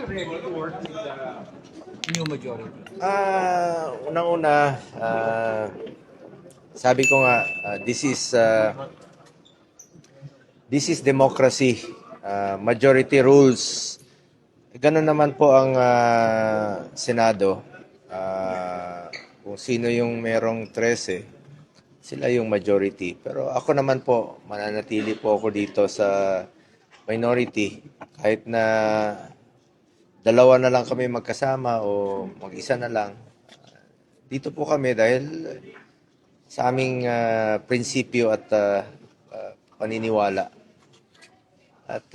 ready to work with the new majority? Unang-una, sabi ko nga, this is democracy. Majority rules. Ganun naman po ang Senado. Kung sino yung merong 13, sila yung majority. Pero ako naman po, mananatili po ako dito sa minority. Kahit na dalawa na lang kami magkasama o mag-isa na lang. Dito po kami dahil sa aming prinsipyo at paniniwala. At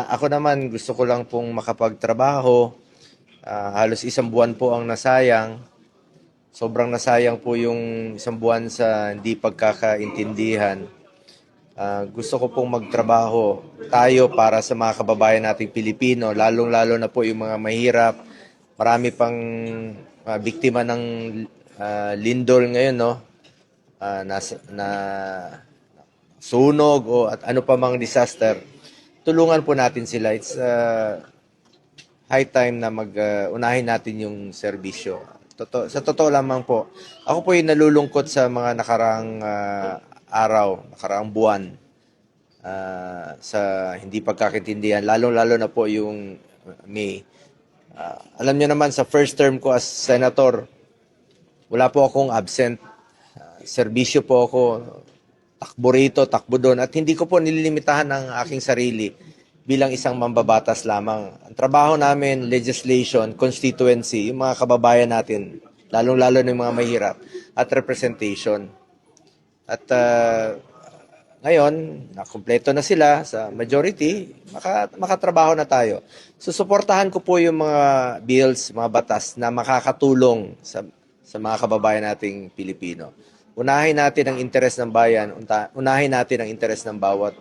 ako naman gusto ko lang pong makapagtrabaho. Halos isang buwan po ang nasayang. Sobrang nasayang po yung isang buwan sa hindi pagkakaintindihan. Gusto ko pong magtrabaho tayo para sa mga kababayan nating Pilipino, lalong-lalo na po yung mga mahirap. Marami pang biktima ng lindol ngayon, no? Na sunog o at ano pa mang disaster. Tulungan po natin sila. It's high time na unahin natin yung serbisyo. Sa totoo lamang po, ako po yung nalulungkot sa mga nakaraang araw, nakaraang buwan sa hindi pagkakaintindihan, lalong-lalo na po yung May. Alam niyo naman, sa first term ko as senator, wala po akong absent. Serbisyo po ako, takbo rito, takbo doon. At hindi ko po nililimitahan ang aking sarili bilang isang mambabatas lamang. Ang trabaho namin, legislation, constituency, yung mga kababayan natin, lalong-lalo na yung mga mahirap, at representation. At ngayon, nakumpleto na sila sa majority, makatrabaho na tayo. Susuportahan ko po yung mga bills, mga batas na makakatulong sa mga kababayan nating Pilipino. Unahin natin ang interes ng bayan, unahin natin ang interes ng bawat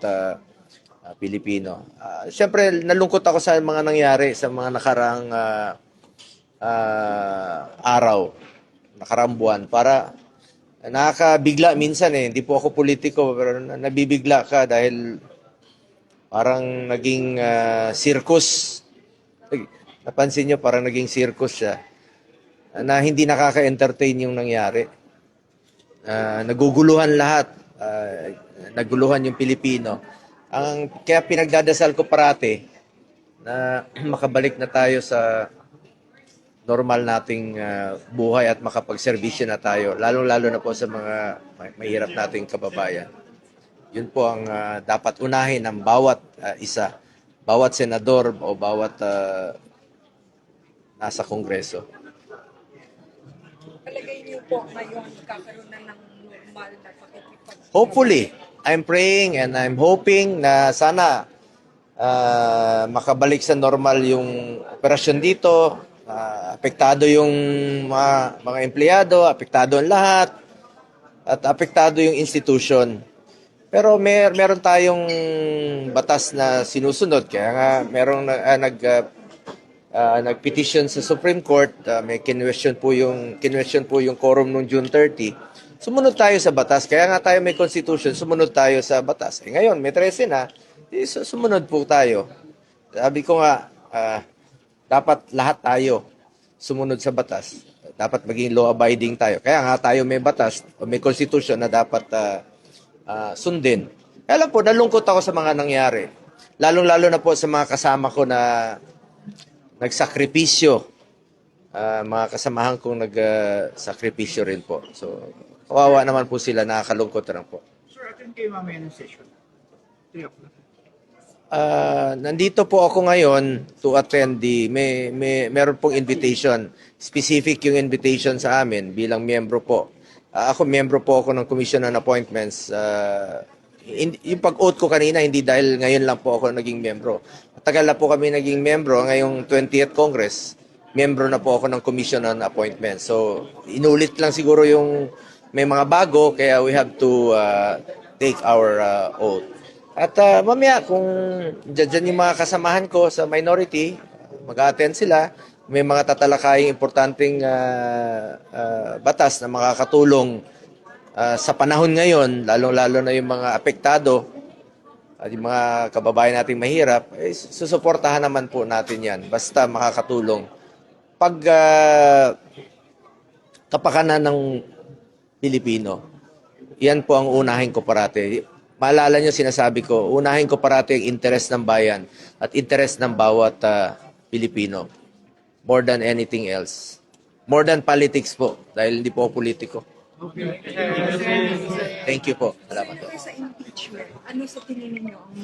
Pilipino. Siyempre, nalungkot ako sa mga nangyari sa mga nakaraang araw, nakaraang buwan. Para nakakabigla minsan hindi po ako politiko, pero nabibigla ka dahil parang naging circus. Napansin nyo, parang naging circus siya na hindi nakaka-entertain yung nangyari. Naguguluhan lahat. Naguluhan yung Pilipino. Kaya pinagdadasal ko parati na makabalik na tayo sa normal nating buhay at makapagserbisyo na tayo. Lalong-lalo na po sa mga mahirap nating kababayan. Yun po ang dapat unahin ng bawat isa. Bawat senador o bawat nasa Kongreso. Palagay niyo po ngayon kakaroon na ng normal na pakikipag... Hopefully, I'm praying and I'm hoping na sana makabalik sa normal yung operasyon dito. Apektado yung mga empleyado, apektado ang lahat, at apektado yung institution. Pero meron tayong batas na sinusunod. Kaya nga merong nag-petition sa Supreme Court, may kinwestiyon po yung quorum noong June 30. Sumunod tayo sa batas. Kaya nga tayo may constitution, sumunod tayo sa batas. Ngayon, may 13 na, sumunod po tayo. Sabi ko nga, dapat lahat tayo sumunod sa batas. Dapat maging law-abiding tayo. Kaya nga tayo may batas o may constitution na dapat sundin. Kaya lang po, nalungkot ako sa mga nangyari. Lalong-lalo na po sa mga kasama ko na nagsakripisyo. Mga kasamahan kong nagsakripisyo rin po. So, kawawa naman po sila, nakakalungkot lang po. Sir, attend kayo mamaya ng session. 3 o'clock. Nandito po ako ngayon to attend meron pong invitation. Specific yung invitation sa amin bilang miyembro po. Ako miyembro po ako ng Commission on Appointments. Yung pag-oath ko kanina, hindi dahil ngayon lang po ako naging miyembro. Matagal na po kami naging miyembro. Ngayong 20th Congress, miyembro na po ako ng Commission on Appointments. So, inulit lang siguro yung may mga bago, kaya we have to take our oath. At mamaya, kung dyan yung mga kasamahan ko sa minority, mag-attend sila. May mga tatalakaying importanteng batas na makakatulong sa panahon ngayon, lalong-lalo na yung mga apektado. at yung mga kababayan nating mahirap, susuportahan naman po natin yan. Basta makakatulong. Pag kapakanan ng Pilipino, yan po ang unahin ko parati. Maalala nyo, sinasabi ko, unahin ko parati ang interes ng bayan at interes ng bawat Pilipino. More than anything else. More than politics po, dahil hindi po ako politiko. Thank you po. Salamat po. Sa impeachment, ano sa tingin ninyo ang